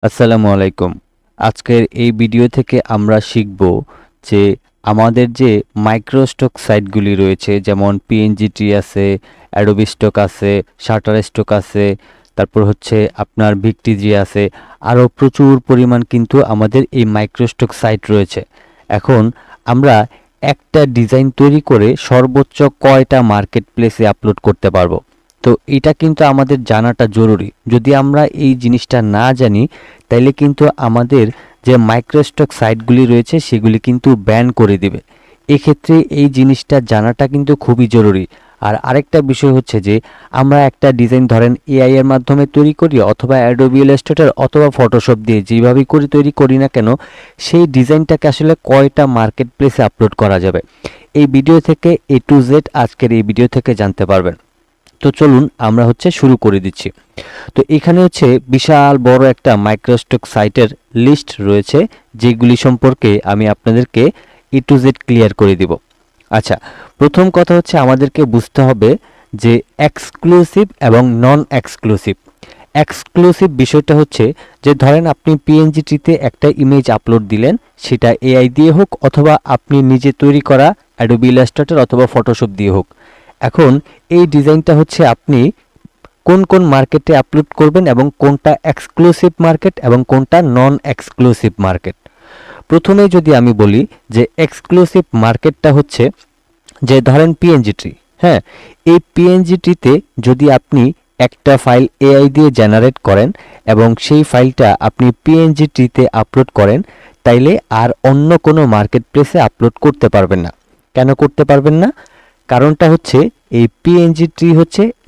আসসালামু আলাইকুম। আজকের এই ভিডিও থেকে আমরা শিখব যে আমাদের যে মাইক্রোস্টক সাইটগুলি রয়েছে, যেমন পিএনজিটি আছে, অ্যাডোবি স্টক আছে, শাটারস্টক আছে, তারপর হচ্ছে আপনার ভিক্টিজি আছে, আরও প্রচুর পরিমাণ কিন্তু আমাদের এই মাইক্রোস্টক সাইট রয়েছে। এখন আমরা একটা ডিজাইন তৈরি করে সর্বোচ্চ কয়টা মার্কেট প্লেসে আপলোড করতে পারবো, তো এটা কিন্তু আমাদের জানাটা জরুরি। যদি আমরা এই জিনিসটা না জানি তাইলে কিন্তু আমাদের যে মাইক্রোস্টক সাইটগুলি রয়েছে সেগুলি কিন্তু ব্যান করে দিবে। এক্ষেত্রে এই জিনিসটা জানাটা কিন্তু খুবই জরুরি। আর আরেকটা বিষয় হচ্ছে যে আমরা একটা ডিজাইন ধরেন এআই এর মাধ্যমে তৈরি করি, অথবা অ্যাডোবি ইলাস্ট্রেটর অথবা ফটোশপ দিয়ে যেভাবেই তৈরি করি না কেন, সেই ডিজাইনটাকে আসলে কয়টা মার্কেট প্লেসে আপলোড করা যাবে, এই ভিডিও থেকে A to Z আজকের এই ভিডিও থেকে জানতে পারবেন। তো চলুন আমরা শুরু করে দিচ্ছি। তো এখানে বিশাল বড় একটা মাইক্রোস্টক সাইটের লিস্ট রয়েছে, যেগুলি সম্পর্কে আমি আপনাদেরকে A to Z ক্লিয়ার করে দিব। আচ্ছা, প্রথম কথা আমাদেরকে বুঝতে হবে যে এক্সক্লুসিভ এবং নন এক্সক্লুসিভ। এক্সক্লুসিভ বিষয়টা যে ধরেন আপনি পিএনজিটিতে একটা ইমেজ আপলোড দিলেন, সেটা এআই দিয়ে হোক অথবা আপনি নিজে তৈরি করা অ্যাডোবি ইলাস্ট্রেটর অথবা ফটোশপ দিয়ে হোক। এখন এই ডিজাইনটা আপনি কোন কোন মার্কেটে আপলোড করবেন এবং কোনটা এক্সক্লুসিভ মার্কেট এবং কোনটা নন এক্সক্লুসিভ মার্কেট। প্রথমে যদি আমি বলি যে এক্সক্লুসিভ মার্কেটটা যে ধরেন পিএনজিটি, হ্যাঁ, এই পিএনজিটিতে যদি আপনি একটা ফাইল এআই দিয়ে জেনারেট করেন এবং সেই ফাইলটা আপনি পিএনজিটিতে আপলোড করেন, তাইলে আর অন্য কোনো মার্কেট প্লেসে আপলোড করতে পারবেন না। কেন করতে পারবেন না? কারণটা এই পিএনজিটি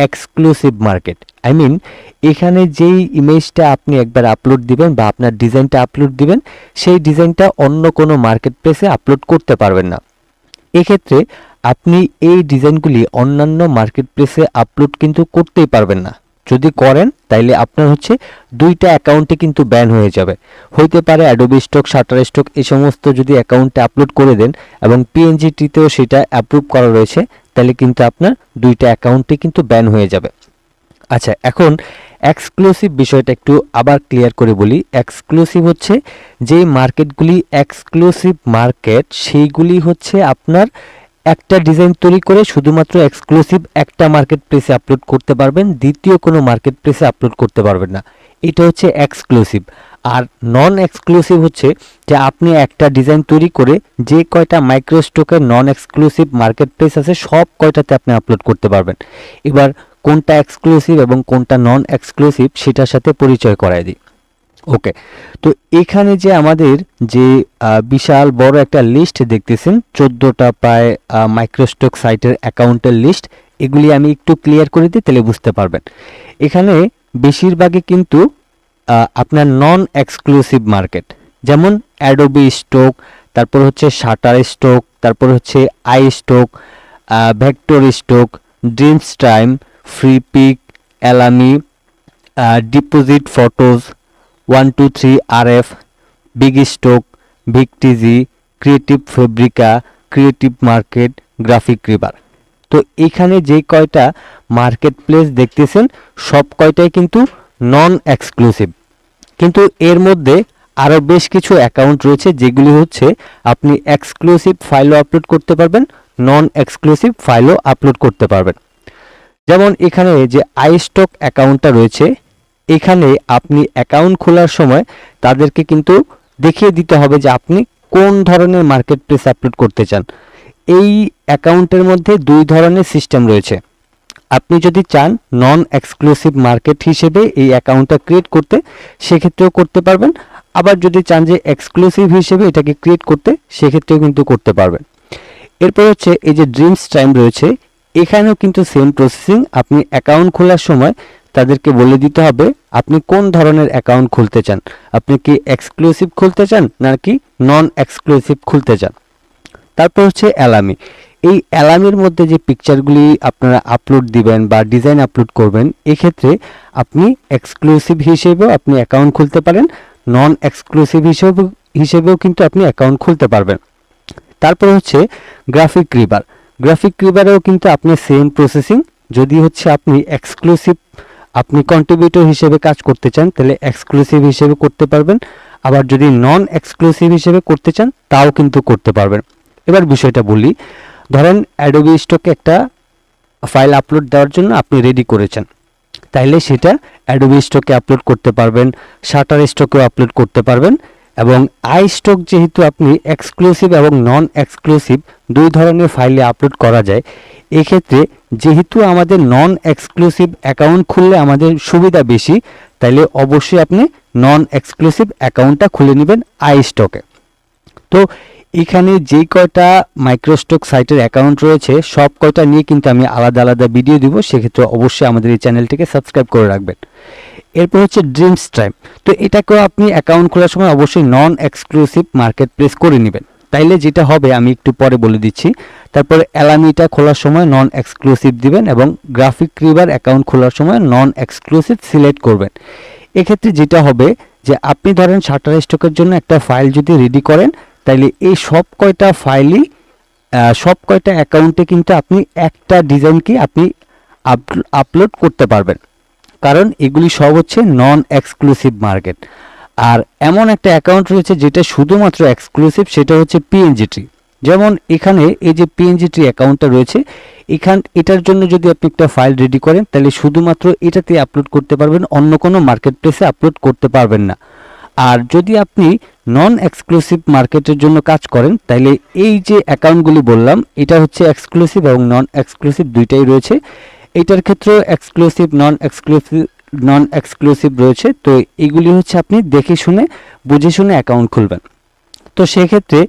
এক্সক্লুসিভ মার্কেট। আই মিন, এখানে যেই ইমেজটা আপনি একবার আপলোড দিবেন বা আপনার ডিজাইনটা আপলোড দিবেন, সেই ডিজাইনটা অন্য কোনো মার্কেট প্লেসে আপলোড করতে পারবেন না। এক্ষেত্রে আপনি এই ডিজাইনগুলি অন্যান্য মার্কেট প্লেসে আপলোড কিন্তু করতেই পারবেন না। যদি করেন তাইলে আপনার দুইটা অ্যাকাউন্টে কিন্তু ব্যান হয়ে যাবে। হইতে পারে অ্যাডোবি স্টক, শাটারস্টক এই সমস্ত যদি অ্যাকাউন্টে আপলোড করে দেন এবং পিএনজিটিতেও সেটা অ্যাপ্রুভ করা রয়েছে, তাহলে কিন্তু আপনার দুইটা অ্যাকাউন্টে কিন্তু ব্যান হয়ে যাবে। আচ্ছা, এখন এক্সক্লুসিভ বিষয়টা একটু আবার ক্লিয়ার করে বলি। এক্সক্লুসিভ যেই মার্কেটগুলি এক্সক্লুসিভ মার্কেট, সেইগুলি আপনার একটা ডিজাইন তৈরি করে শুধুমাত্র এক্সক্লুসিভ একটা মার্কেট প্লেসে আপলোড করতে পারবেন, দ্বিতীয় কোনো মার্কেট প্লেসে আপলোড করতে পারবেন না। এটা এক্সক্লুসিভ। আর নন এক্সক্লুসিভ যে আপনি একটা ডিজাইন তৈরি করে যে কয়টা মাইক্রোস্টকের নন এক্সক্লুসিভ মার্কেট প্লেস আছে সব কয়টাতে আপনি আপলোড করতে পারবেন। এবার কোনটা এক্সক্লুসিভ এবং কোনটা নন এক্সক্লুসিভ সেটার সাথে পরিচয় করায় দিই। ওকে, তো এখানে যে আমাদের যে বিশাল বড় একটা লিস্ট দেখতেছেন, 14টা প্রায় মাইক্রোস্টক সাইটের অ্যাকাউন্টের লিস্ট, এগুলি আমি একটু ক্লিয়ার করে দিই, তাহলে বুঝতে পারবেন। এখানে বেশিরভাগই কিন্তু আপনার নন এক্সক্লুসিভ মার্কেট, যেমন অ্যাডোবি স্টক, তারপর শাটার স্টক, তারপর iStock, vector stock, Dreamstime, Freepik, Alamy, Depositphotos, 123 RF, Bigstock, Vecteezy, Creative Fabrica, Creative Market, GraphicRiver. তো এখানে যে কয়টা মার্কেট প্লেস দেখতেছেন সব কয়টাই কিন্তু নন এক্সক্লুসিভ, কিন্তু এর মধ্যে আরও বেশ কিছু অ্যাকাউন্ট রয়েছে যেগুলি আপনি এক্সক্লুসিভ ফাইলও আপলোড করতে পারবেন, নন এক্সক্লুসিভ ফাইলও আপলোড করতে পারবেন। যেমন এখানে যে আই স্টক অ্যাকাউন্টটা রয়েছে, এখানে আপনি অ্যাকাউন্ট খোলার সময় তাদেরকে কিন্তু দেখিয়ে দিতে হবে যে আপনি কোন ধরনের মার্কেট প্লেস আপলোড করতে চান। এই অ্যাকাউন্টের মধ্যে দুই ধরনের সিস্টেম রয়েছে। আপনি যদি চান নন এক্সক্লুসিভ মার্কেট হিসেবে এই অ্যাকাউন্টটা ক্রিয়েট করতে, সেক্ষেত্রেও করতে পারবেন। আবার যদি চান যে এক্সক্লুসিভ হিসেবে এটাকে ক্রিয়েট করতে, সেক্ষেত্রেও কিন্তু করতে পারবেন। এরপর এই যে ড্রিমস টাইম রয়েছে, এখানেও কিন্তু সেম প্রসেসিং। আপনি অ্যাকাউন্ট খোলার সময় তাদেরকে বলে দিতে হবে আপনি কোন ধরনের অ্যাকাউন্ট খুলতে চান, আপনি কি এক্সক্লুসিভ খুলতে চান নাকি নন এক্সক্লুসিভ খুলতে চান। তারপর অ্যালামি। এই অ্যালামির মধ্যে যে পিকচারগুলি আপনারা আপলোড দিবেন বা ডিজাইন আপলোড করবেন, এক্ষেত্রে আপনি এক্সক্লুসিভ হিসেবেও আপনি অ্যাকাউন্ট খুলতে পারেন, নন এক্সক্লুসিভ হিসেবেও কিন্তু আপনি অ্যাকাউন্ট খুলতে পারবেন। তারপর গ্রাফিক রিভার। গ্রাফিক রিভারেও কিন্তু আপনি সেম প্রসেসিং। যদি আপনি এক্সক্লুসিভ আপনি কন্ট্রিবিউটর হিসেবে কাজ করতে চান তাহলে এক্সক্লুসিভ হিসেবে করতে পারবেন, আবার যদি নন এক্সক্লুসিভ হিসেবে করতে চান তাও কিন্তু করতে পারবেন। এবার বিষয়টা বলি, ধরেন অ্যাডোবি স্টকে একটা ফাইল আপলোড দেওয়ার জন্য আপনি রেডি করেছেন, তাইলে সেটা অ্যাডোবি স্টকে আপলোড করতে পারবেন, শাটার স্টকেও আপলোড করতে পারবেন, এবং আই স্টক যেহেতু আপনি এক্সক্লুসিভ এবং নন এক্সক্লুসিভ দুই ধরনের ফাইলে আপলোড করা যায়, এক্ষেত্রে যেহেতু আমাদের নন এক্সক্লুসিভ অ্যাকাউন্ট খুললে আমাদের সুবিধা বেশি, তাইলে অবশ্যই আপনি নন এক্সক্লুসিভ অ্যাকাউন্টটা খুলে নেবেন আই স্টকে। তো এখানে যেই কয়টা মাইক্রোস্টক সাইটের অ্যাকাউন্ট রয়েছে সব কয়টা নিয়ে কিন্তু আমি আলাদা আলাদা ভিডিও দিব, সেক্ষেত্রে অবশ্যই আমাদের এই চ্যানেলটিকে সাবস্ক্রাইব করে রাখবেন। এরপর হচ্ছে ড্রিমস টাইম, তো এটাকেও আপনি অ্যাকাউন্ট খোলার সময় অবশ্যই নন এক্সক্লুসিভ মার্কেট প্লেস করে নেবেন, তাইলে যেটা হবে আমি একটু পরে বলে দিচ্ছি। তারপরে অ্যালামিটা খোলার সময় নন এক্সক্লুসিভ দিবেন এবং গ্রাফিক রিভার অ্যাকাউন্ট খোলার সময় নন এক্সক্লুসিভ সিলেক্ট করবেন। এক্ষেত্রে যেটা হবে যে আপনি ধরেন শাটার স্টকের জন্য একটা ফাইল যদি রেডি করেন, তাইলে এই সব কয়টা ফাইলই সব কয়টা অ্যাকাউন্টে কিন্তু আপনি একটা ডিজাইনকে আপনি আপলোড করতে পারবেন, কারণ এগুলি সব হচ্ছে নন এক্সক্লুসিভ মার্কেট। আর এমন একটা অ্যাকাউন্ট রয়েছে যেটা শুধুমাত্র এক্সক্লুসিভ, সেটা হচ্ছে পিএনজিটি। যেমন এখানে এই যে পিএনজিটি অ্যাকাউন্টটা রয়েছে, এটার জন্য যদি আপনি একটা ফাইল রেডি করেন তাহলে শুধুমাত্র এটাতে আপলোড করতে পারবেন, অন্য কোনো মার্কেট প্লেসে আপলোড করতে পারবেন না। আর যদি আপনি নন এক্সক্লুসিভ মার্কেটের জন্য কাজ করেন তাহলে এই যে অ্যাকাউন্টগুলি বললাম এটা হচ্ছে এক্সক্লুসিভ এবং নন এক্সক্লুসিভ দুইটাই রয়েছে, এটার ক্ষেত্রেও এক্সক্লুসিভ নন এক্সক্লুসিভ রয়েছে। তো এগুলি হচ্ছে আপনি দেখে শুনে বুঝে শুনে অ্যাকাউন্ট খুলবেন। তো সেক্ষেত্রে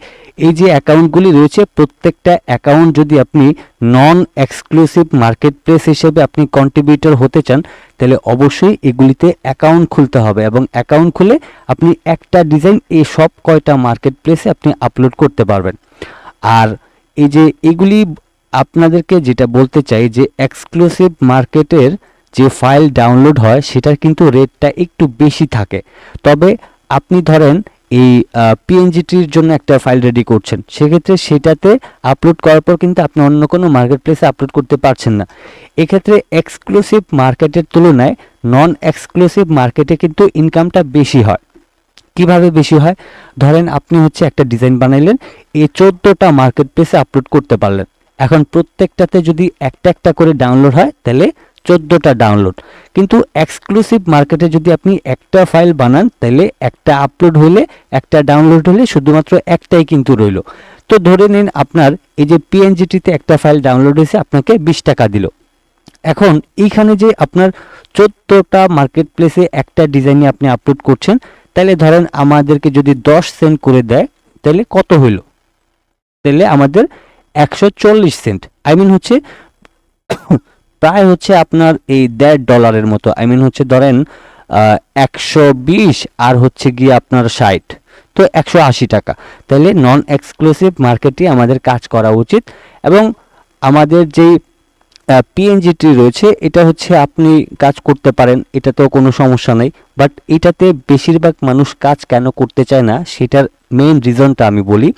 এই যে অ্যাকাউন্টগুলি রয়েছে প্রত্যেকটা অ্যাকাউন্ট যদি আপনি নন এক্সক্লুসিভ মার্কেট প্লেস হিসেবে আপনি কন্ট্রিবিউটর হতে চান তাহলে অবশ্যই এগুলিতে অ্যাকাউন্ট খুলতে হবে, এবং অ্যাকাউন্ট খুলে আপনি একটা ডিজাইন এই সব কয়টা মার্কেট প্লেসে আপনি আপলোড করতে পারবেন। আর এই যে এগুলি আপনাদেরকে যেটা বলতে চাই যে এক্সক্লুসিভ মার্কেটের যে ফাইল ডাউনলোড হয় সেটার কিন্তু রেটটা একটু বেশি থাকে। তবে আপনি ধরেন এই পিএনজিটির জন্য একটা ফাইল রেডি করছেন, সেক্ষেত্রে সেটাতে আপলোড করার পর কিন্তু আপনি অন্য কোনো মার্কেট প্লেসে আপলোড করতে পারছেন না। এক্ষেত্রে এক্সক্লুসিভ মার্কেটের তুলনায় নন এক্সক্লুসিভ মার্কেটে কিন্তু ইনকামটা বেশি হয়। কিভাবে বেশি হয়, ধরেন আপনি হচ্ছে একটা ডিজাইন বানাইলেন, এই 14টা মার্কেট প্লেসে আপলোড করতে পারলেন, এখন প্রত্যেকটাতে যদি একটা একটা করে ডাউনলোড হয় তাহলে 14টা ডাউনলোড। কিন্তু এক্সক্লুসিভ মার্কেটে যদি আপনি একটা ফাইল বানান তাহলে একটা আপলোড হলে একটা ডাউনলোড হলে শুধুমাত্র একটাই কিন্তু রইল। তো ধরে নিন আপনার এই যে পিএনজিটিতে একটা ফাইল ডাউনলোড হয়েছে, আপনাকে 20 টাকা দিল। এখন এইখানে যে আপনার 14টা মার্কেট প্লেসে একটা ডিজাইনে আপনি আপলোড করছেন, তাহলে ধরেন আমাদেরকে যদি 10 সেন্ট করে দেয় তাহলে কত হইল, তাহলে আমাদের 140 সেন্ট, আই মিন হচ্ছে প্রায় হচ্ছে আপনার এই $1.5 মতো, আই মিন হচ্ছে ধরেন 120 আর হচ্ছে গিয়ে আপনার 60, তো 180 টাকা। তাহলে নন এক্সক্লুসিভ মার্কেটে আমাদের কাজ করা উচিত। এবং আমাদের যেই পিএনজিটি রয়েছে এটা হচ্ছে আপনি কাজ করতে পারেন, এটাতেও কোনো সমস্যা নেই, বাট এটাতে বেশিরভাগ মানুষ কাজ কেন করতে চায় না সেটার মেইন রিজনটা আমি বলি।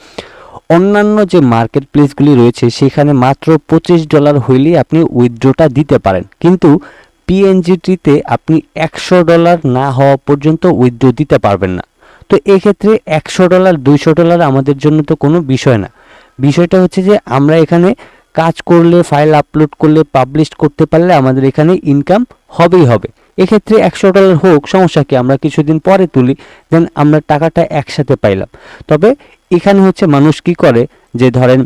অন্যান্য যে মার্কেট প্লেসগুলি রয়েছে সেখানে মাত্র $25 হইলেই আপনি উইথড্রটা দিতে পারেন, কিন্তু পিএনজিটিতে আপনি $100 না হওয়া পর্যন্ত উইথড্র দিতে পারবেন না। তো এক্ষেত্রে $100 $200 আমাদের জন্য তো কোনো বিষয় না। বিষয়টা হচ্ছে যে আমরা এখানে কাজ করলে, ফাইল আপলোড করলে, পাবলিশ করতে পারলে আমাদের এখানে ইনকাম হবেই হবে। এক্ষেত্রে $100 হোক, সমস্যা কি, আমরা কিছুদিন পরে তুলি, দেন আমরা টাকাটা একসাথে পাইলাম। তবে এখানে হচ্ছে মানুষ কি করে যে ধরেন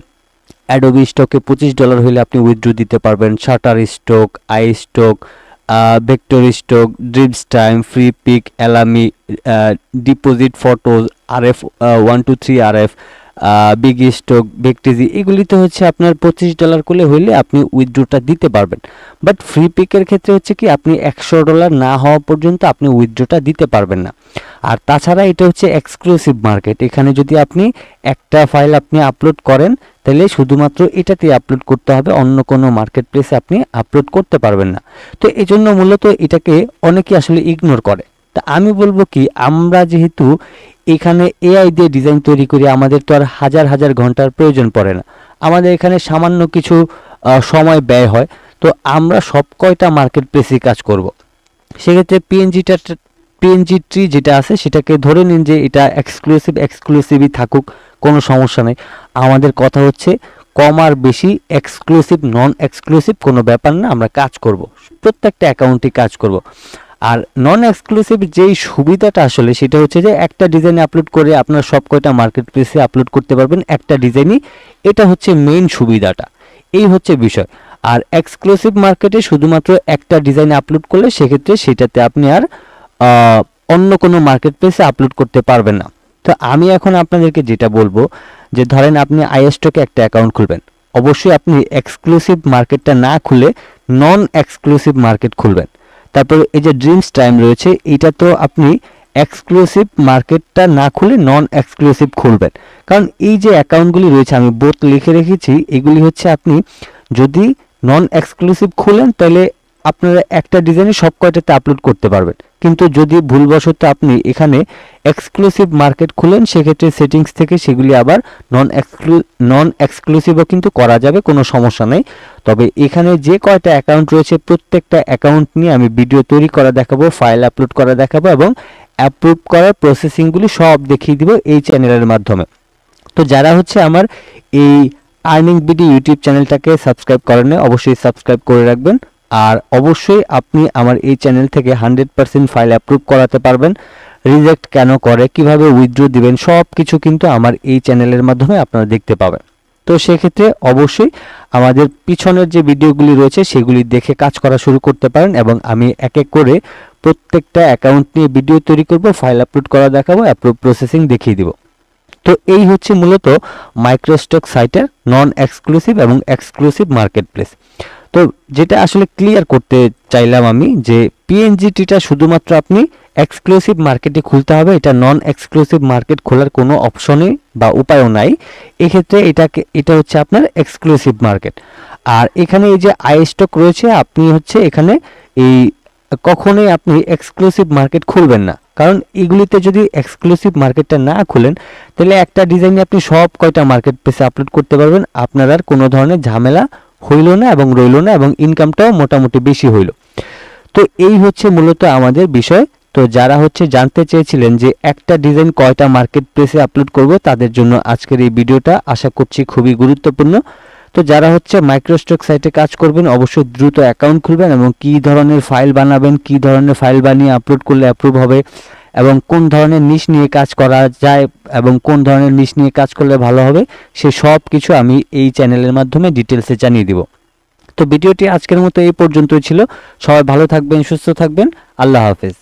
অ্যাডোবি স্টকে $25 হলে আপনি উইথড্র দিতে পারবেন, Shutterstock, iStock, vector stock, Dreamstime, Freepik, Alamy, Depositphotos, RF 123 RF, Bigstock, Vecteezy, এগুলিতে হচ্ছে আপনার $25 করলে হইলে আপনি উইথড্রটা দিতে পারবেন। বাট ফ্রি পিকের ক্ষেত্রে হচ্ছে কি আপনি $100 না হওয়া পর্যন্ত আপনি উইথড্রটা দিতে পারবেন না। আর তাছাড়া এটা হচ্ছে এক্সক্লুসিভ মার্কেট, এখানে যদি আপনি একটা ফাইল আপনি আপলোড করেন তাহলে শুধুমাত্র এটাতে আপলোড করতে হবে, অন্য কোনো মার্কেট প্লেসে আপনি আপলোড করতে পারবেন না। তো এই জন্য মূলত এটাকে অনেকে আসলে ইগনোর করে। তা আমি বলবো কি, আমরা যেহেতু এখানে এআই দিয়ে ডিজাইন তৈরি করি, আমাদের তো আর হাজার হাজার ঘন্টার প্রয়োজন পড়ে না, আমাদের এখানে সামান্য কিছু সময় ব্যয় হয়। তো আমরা সব কয়টা মার্কেট প্লেসে কাজ করব। সেক্ষেত্রে পিএনজি ট্রি যেটা আছে সেটাকে ধরে নিন যে এটা এক্সক্লুসিভই থাকুক, কোনো সমস্যা নেই। আমাদের কথা হচ্ছে কম আর বেশি, এক্সক্লুসিভ নন এক্সক্লুসিভ কোনো ব্যাপার না, আমরা কাজ করব, প্রত্যেকটা অ্যাকাউন্টে কাজ করব। আর নন এক্সক্লুসিভ যেই সুবিধাটা আসলে সেটা হচ্ছে যে একটা ডিজাইনে আপলোড করে আপনার সব কয়টা মার্কেট প্লেসে আপলোড করতে পারবেন একটা ডিজাইনই, এটা হচ্ছে মেইন সুবিধাটা, এই হচ্ছে বিষয়। আর এক্সক্লুসিভ মার্কেটে শুধুমাত্র একটা ডিজাইনে আপলোড করলে সেক্ষেত্রে সেটাতে আপনি আর অন্য কোনো মার্কেট প্লেসে আপলোড করতে পারবেন না। তো আমি এখন আপনাদেরকে যেটা বলবো যে ধরেন আপনি আইস্টকে একটা অ্যাকাউন্ট খুলবেন, অবশ্যই আপনি এক্সক্লুসিভ মার্কেটটা না খুলে নন এক্সক্লুসিভ মার্কেট খুলবেন। তারপরে এই যে ড্রিমস টাইম রয়েছে, এটা তো আপনি এক্সক্লুসিভ মার্কেটটা না খুলে নন এক্সক্লুসিভ খুলবেন। কারণ এই যে অ্যাকাউন্টগুলি রয়েছে আমি বোথ লিখে রেখেছি, এগুলি হচ্ছে আপনি যদি নন এক্সক্লুসিভ খুলেন তাহলে আপনারা একটা ডিজাইনে সব কয়টাতে আপলোড করতে পারবেন, কিন্তু যদি ভুলবশত আপনি এখানে এক্সক্লুসিভ মার্কেট খুলেন সেক্ষেত্রে সেটিংস থেকে সেগুলি আবার নন এক্সক্লুসিভও কিন্তু করা যাবে, কোনো সমস্যা নেই। তবে এখানে যে কয়টা অ্যাকাউন্ট রয়েছে প্রত্যেকটা অ্যাকাউন্ট নিয়ে আমি ভিডিও তৈরি করা দেখাবো, ফাইল আপলোড করা দেখাবো এবং অ্যাপ্রুভ করার প্রসেসিংগুলি সব দেখিয়ে দিব এই চ্যানেলের মাধ্যমে। তো যারা হচ্ছে আমার এই আর্নিং বিডি ইউটিউব চ্যানেলটাকে সাবস্ক্রাইব করেন অবশ্যই সাবস্ক্রাইব করে রাখবেন। আর অবশ্যই আপনি আমার এই চ্যানেল থেকে 100% ফাইল অ্যাপ্রুভ করাতে পারবেন, রিজেক্ট কেন করে, কিভাবে উইথড্র দিবেন, সব কিছু কিন্তু আমার এই চ্যানেলের মাধ্যমে আপনারা দেখতে পাবেন। তো সেক্ষেত্রে অবশ্যই আমাদের পিছনের যে ভিডিওগুলি রয়েছে সেগুলি দেখে কাজ করা শুরু করতে পারেন এবং আমি এক এক করে প্রত্যেকটা অ্যাকাউন্ট নিয়ে ভিডিও তৈরি করব, ফাইল আপলোড করা দেখাবো, অ্যাপ্রুভ প্রসেসিং দেখিয়ে দিব। তো এই হচ্ছে মূলত মাইক্রোস্টক সাইটের নন এক্সক্লুসিভ এবং এক্সক্লুসিভ মার্কেট প্লেস। তো যেটা আসলে ক্লিয়ার করতে চাইলাম আমি যে পিএনজিটিটা শুধুমাত্র আপনি এক্সক্লুসিভ মার্কেটে খুলতে হবে, এটা নন এক্সক্লুসিভ মার্কেট খোলার কোনো অপশনই বা উপায়ও নাই। এক্ষেত্রে এটা হচ্ছে আপনার এক্সক্লুসিভ মার্কেট। আর এখানে এই যে আইস্টক রয়েছে, আপনি হচ্ছে এখানে এই কখনোই আপনি এক্সক্লুসিভ মার্কেট খুলবেন না, কারণ এগুলিতে যদি এক্সক্লুসিভ মার্কেটটা না খুলেন তাহলে একটা ডিজাইনে আপনি সব কয়টা মার্কেট প্লেসে আপলোড করতে পারবেন, আপনার আর কোনো ধরনের ঝামেলা হইল না এবং রইল না এবং ইনকামটাও মোটামুটি বেশি হইল। তো এই হচ্ছে মূলত আমাদের বিষয়। তো যারা হচ্ছে জানতে চেয়েছিলেন যে একটা ডিজাইন কয়টা মার্কেট প্লেসে আপলোড করব, তাদের জন্য আজকের এই ভিডিওটা আশা করছি খুবই গুরুত্বপূর্ণ। তো যারা হচ্ছে মাইক্রোস্টক সাইটে কাজ করবেন অবশ্যই দ্রুত অ্যাকাউন্ট খুলবেন এবং কী ধরনের ফাইল বানাবেন, কী ধরনের ফাইল বানিয়ে আপলোড করলে অ্যাপ্রুভ হবে এবং কোন ধরনের নিশ নিয়ে কাজ করা যায় এবং কোন ধরনের নিশ নিয়ে কাজ করলে ভালো হবে, সে সব কিছু আমি এই চ্যানেলের মাধ্যমে ডিটেলসে জানিয়ে দিব। তো ভিডিওটি আজকের মতো এই পর্যন্তই ছিল। সবাই ভালো থাকবেন, সুস্থ থাকবেন, আল্লাহ হাফেজ।